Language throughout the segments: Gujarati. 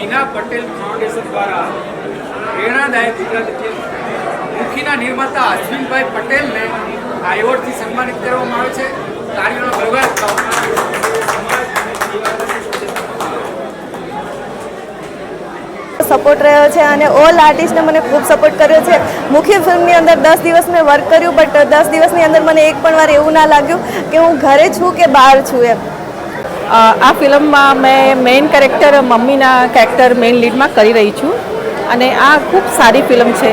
બીના પટેલ ફાઉન્ડેશન દ્વારા પ્રેરણાદાયક ગુજરાતી ફિલ્મ મુખીના નિર્માતા અશ્વિનભાઈ પટેલને આ એવોર્ડથી સન્માનિત કરવામાં આવે છે. તાળીઓનો ગળગળાટ થાઓ. સપોર્ટ રહ્યો છે અને ઓલ આર્ટિસ્ટને મને ખૂબ સપોર્ટ કર્યો છે. મુખ્ય ફિલ્મની અંદર 10 દિવસ મેં વર્ક કર્યું, બટ 10 દિવસની અંદર મને એક પણ વાર એવું ના લાગ્યું કે હું ઘરે છું કે બહાર છું એમ. આ ફિલ્મમાં મેં મેઇન કેરેક્ટર મમ્મીના કેરેક્ટર મેઇન લીડમાં કરી રહી છું અને આ ખૂબ સારી ફિલ્મ છે.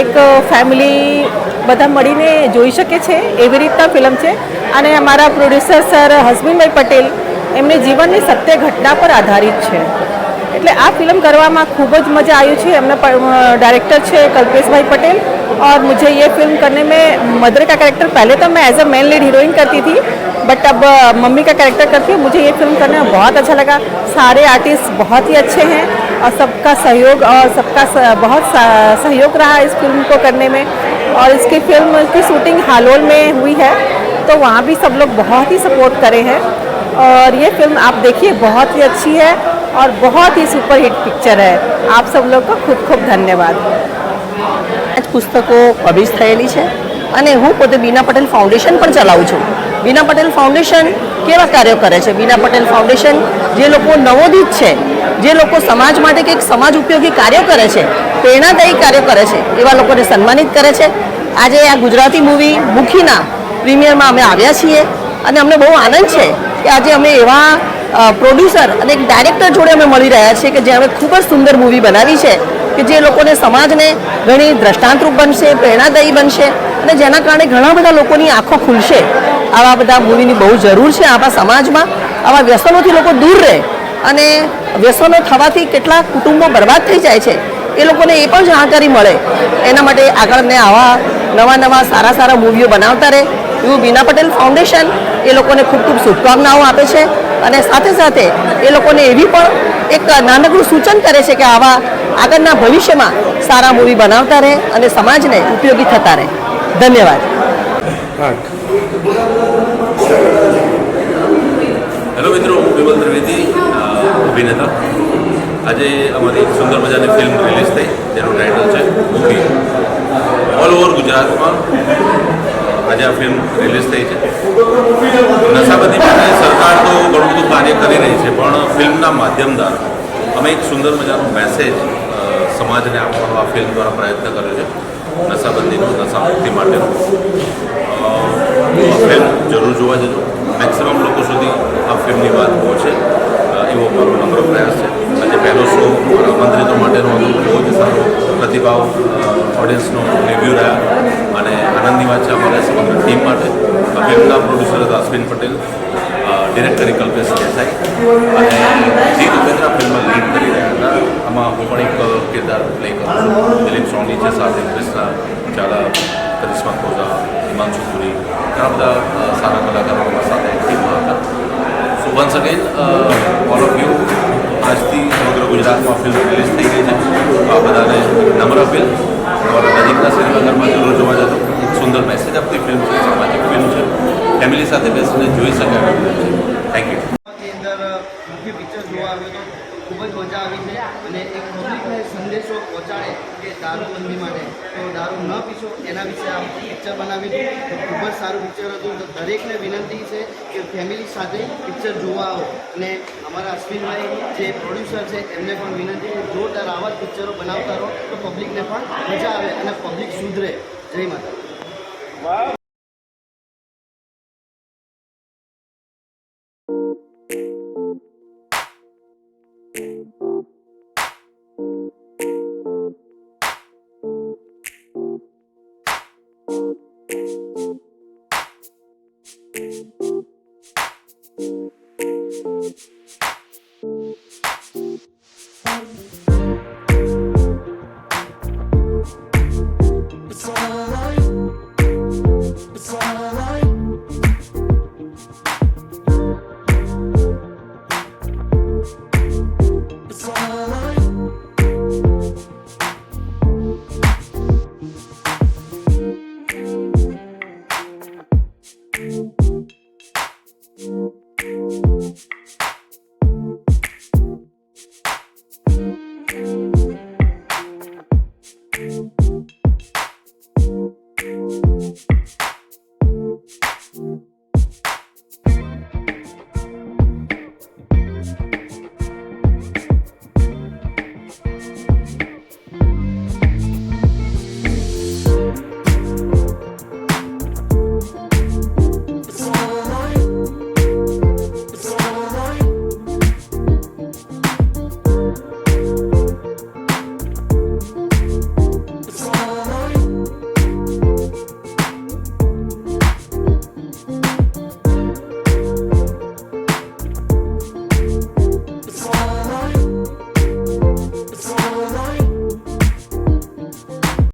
એક ફેમિલી બધા મળીને જોઈ શકે છે એવી રીતના ફિલ્મ છે અને અમારા પ્રોડ્યુસર સર હસબીનભાઈ પટેલ એમની જીવનની સત્ય ઘટના પર આધારિત છે. એટલે આ फिल्म કરવામાં खूब જ मज़ा आई है. हमने डायरेक्टर છે कल्पेश भाई पटेल और मुझे ये फिल्म करने में मदर का कैरेक्टर पहले तो मैं as a main lead heroine करती थी, बट अब मम्मी का कैरेक्टर करती हूँ. मुझे ये फिल्म करने में बहुत अच्छा लगा. सारे आर्टिस्ट बहुत ही अच्छे हैं और सबका सहयोग और सबका बहुत सहयोग रहा इस फिल्म को करने में. और इसकी फिल्म की शूटिंग हालोल में हुई है तो वहाँ भी सब लोग बहुत ही सपोर्ट करे हैं और ये फिल्म आप देखिए बहुत ही अच्छी है और बहुत ही सुपर हिट पिक्चर है. आप सब लोग को खूब खूब धन्यवाद. પુસ્તકો પબ્લિશ થયેલી છે અને હું પોતે બીના પટેલ ફાઉન્ડેશન પણ ચલાવું છું. બીના પટેલ ફાઉન્ડેશન કેવા કાર્યો કરે છે? બીના પટેલ ફાઉન્ડેશન જે લોકો નવોદિત છે, જે લોકો સમાજ માટે કંઈક સમાજ ઉપયોગી કાર્યો કરે છે, પ્રેરણાદાયી કાર્યો કરે છે, એવા લોકોને સન્માનિત કરે છે. આજે આ ગુજરાતી મૂવી મુખીના પ્રીમિયરમાં અમે આવ્યા છીએ અને અમને બહુ આનંદ છે કે આજે અમે એવા પ્રોડ્યુસર અને એક ડાયરેક્ટર જોડે અમે મળી રહ્યા છીએ કે જે અમે ખૂબ જ સુંદર મૂવી બનાવી છે કે જે લોકોને સમાજને ઘણી દ્રષ્ટાંતરૂપ બનશે, પ્રેરણાદાયી બનશે અને જેના કારણે ઘણા બધા લોકોની આંખો ખુલશે. આવા બધા મૂવીની બહુ જરૂર છે આપણા સમાજમાં. આવા વ્યસનોથી લોકો દૂર રહે અને વ્યસનો થવાથી કેટલા કુટુંબો બરબાદ થઈ જાય છે એ લોકોને એ પણ જાણકારી મળે. એના માટે આગળને આવા નવા નવા સારા સારા મૂવીઓ બનાવતા રહે એવું બીના પટેલ ફાઉન્ડેશન એ લોકોને ખૂબ ખૂબ શુભકામનાઓ આપે છે અને સાથે સાથે એ લોકોને એવી પણ એક નાનકડું સૂચન કરે છે કે આવા આગળના ભવિષ્યમાં સારા મૂવી બનાવતા રહે અને સમાજને ઉપયોગી થતા રહે. ધન્યવાદ. હેલો મિત્રો, હું વિમલ ત્રિવેદી, અભિનેતા. આજે અમારી સુંદર મજાની ફિલ્મ રિલીઝ થઈ જેનું ટાઇટલ છે મુખી. ઓલ ઓવર ગુજરાતમાં આજે આ ફિલ્મ રિલીઝ થઈ છે. નશાબંધી માટે સરકાર તો ઘણું બધું કાર્ય કરી રહી છે, પણ ફિલ્મના માધ્યમ દ્વારા અમે એક સુંદર મજાનો મેસેજ સમાજને આપવાનો આ ફિલ્મ દ્વારા પ્રયત્ન કર્યો છે. નશાબંધીનો, નશામુક્તિ માટેનો. આ ફિલ્મ જરૂર જોવા જજો. મેક્સિમમ લોકો સુધી આ ફિલ્મની વાત પહોંચે એવો મારો નમ્ર પ્રયાસ છે. આજે પહેલો શો આમંત્રિતો માટેનો હતો. બહુ જ સારો પ્રતિભાવ ઓડિયન્સનો રિવ્યૂ રહ્યા અને આનંદની વાત છે અમારા સમગ્ર ટીમ માટે. આ ફિલ્મના પ્રોડ્યુસર હતા અશ્વિન પટેલ, ડિરેક્ટર કલ્પેશ દેસાઈ અને જીત ઉપેન્દ્ર ફિલ્મમાં લીડ કરી રહ્યા હતા. આમાં હું પણ એક કિરદાર પ્લે કરું છું. દિલીપ સોની છે, સાથે કૃષ્ણા ચાલા, કરિશ્મા ખોજા, હિમાંશુ પુરી, ઘણા બધા સારા કલાકારો અમારા સાથે ટીમમાં હતા. સો once again all of you, આજથી સમગ્ર ગુજરાતમાં ફિલ્મ રિલીઝ થઈ ગઈ છે. આ બધાને નમ્ર અપીલ, તમારા નજીકના સિનેમાઘરમાં જરૂર જોવા જતો. એક સુંદર મેસેજ આપતી ફિલ્મ છે, સામાજિક ફિલ્મ છે, ફેમિલી સાથે બેસીને જોઈ શકાય એવી ફિલ્મ છે. Thank you. અંદર મુખ્ય પિક્ચર જોવા આવ્યો તો ખૂબ જ મજા આવી છે અને એક પબ્લિકને સંદેશો પહોંચાડે કે દારૂબંધી માટે તો દારૂ ન પીશો એના વિશે આ પિક્ચર બનાવ્યું હતું. તો ખૂબ જ સારું પિક્ચર હતું. તો દરેકને વિનંતી છે કે ફેમિલી સાથે પિક્ચર જોવા આવો અને અમારા અશ્વિનભાઈ જે પ્રોડ્યુસર છે એમને પણ વિનંતી કે જોરદાર આવા જ પિક્ચરો બનાવતા રહો તો પબ્લિકને પણ મજા આવે અને પબ્લિક સુધરે. જય માતા. Thank you.